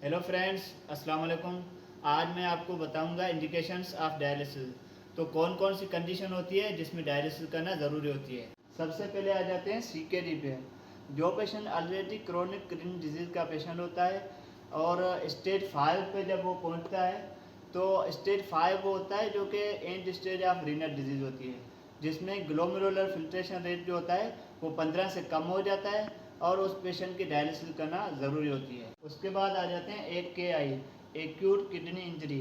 Hello friends, अस्सलाम वालेकुम। आज मैं आपको बताऊंगा इंडिकेशंस ऑफ डायलिसिस। तो कौन कौन सी कंडीशन होती है जिसमें डायलिसिस करना ज़रूरी होती है। सबसे पहले आ जाते हैं सीकेडी पे। जो patient already chronic kidney disease का पेशेंट होता है और स्टेज 5 पे जब वो पहुंचता है तो स्टेज 5 वो होता है जो कि and stage of renal disease होती है, जिसमें ग्लोमेरुलर फिल्ट्रेशन रेट जो होता है वो 15 से कम हो जाता है और उस पेशेंट की डायलिसिस करना ज़रूरी होती है। उसके बाद आ जाते हैं एक के आई, एक्यूट किडनी इंजरी।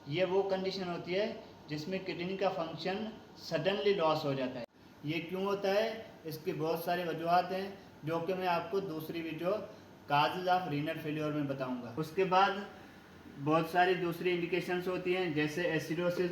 ये वो कंडीशन होती है जिसमें किडनी का फंक्शन सडनली लॉस हो जाता है। ये क्यों होता है, इसकी बहुत सारी वजूहत हैं जो कि मैं आपको दूसरी video causes of renal failure में बताऊंगा। उसके बाद बहुत सारी दूसरी इंडिकेशंस होती हैं जैसे एसिडोसिस।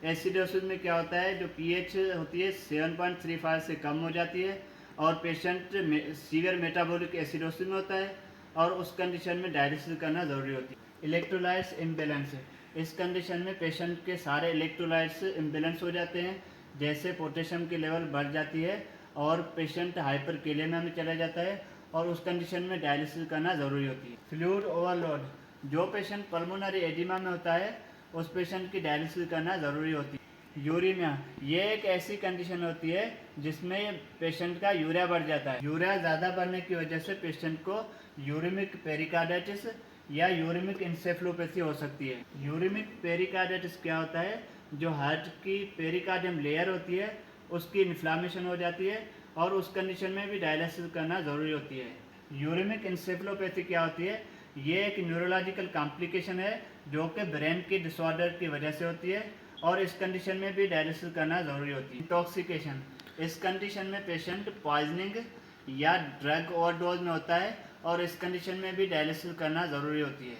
एसिडोसिस में क्या होता है, जो पीएच होती है 7.35 से कम हो जाती है और पेशेंट सीवियर मेटाबॉलिक एसिडोसिस में होता है और उस कंडीशन में डायलिसिस करना ज़रूरी होती है। इलेक्ट्रोलाइट्स इम्बेलेंस, इस कंडीशन में पेशेंट के सारे इलेक्ट्रोलाइट्स इम्बेलेंस हो जाते हैं, जैसे पोटेशियम की लेवल बढ़ जाती है और पेशेंट हाइपरकेलेमिया में चला जाता है और उस कंडीशन में डायलिसिस करना ज़रूरी होती है। फ्लूइड ओवरलोड, जो पेशेंट पल्मोनरी एडिमा में होता है उस पेशेंट की डायलिसिस करना ज़रूरी होती है। यूरीमिया, ये एक ऐसी कंडीशन होती है जिसमें पेशेंट का यूरिया बढ़ जाता है। यूरिया ज़्यादा बढ़ने की वजह से पेशेंट को यूरिमिक पेरिकार्डाइटिस या यूरिमिक इंसेफ्लोपैथी हो सकती है। यूरिमिक पेरिकार्डाइटिस क्या होता है, जो हार्ट की पेरिकार्डियम लेयर होती है उसकी इन्फ्लामेशन हो जाती है और उस कंडीशन में भी डायलिसिस करना ज़रूरी होती है। यूरिमिक इंसेफ्लोपैथी क्या होती है, ये एक न्यूरोलॉजिकल कॉम्प्लिकेशन है जो कि ब्रेन की डिसऑर्डर की वजह से होती है और इस कंडीशन में भी डायलिसिस करना ज़रूरी होती है। इंटॉक्सिकेशन, इस कंडीशन में पेशेंट पॉइजनिंग या ड्रग ओवरडोज में होता है और इस कंडीशन में भी डायलिसिस करना ज़रूरी होती है।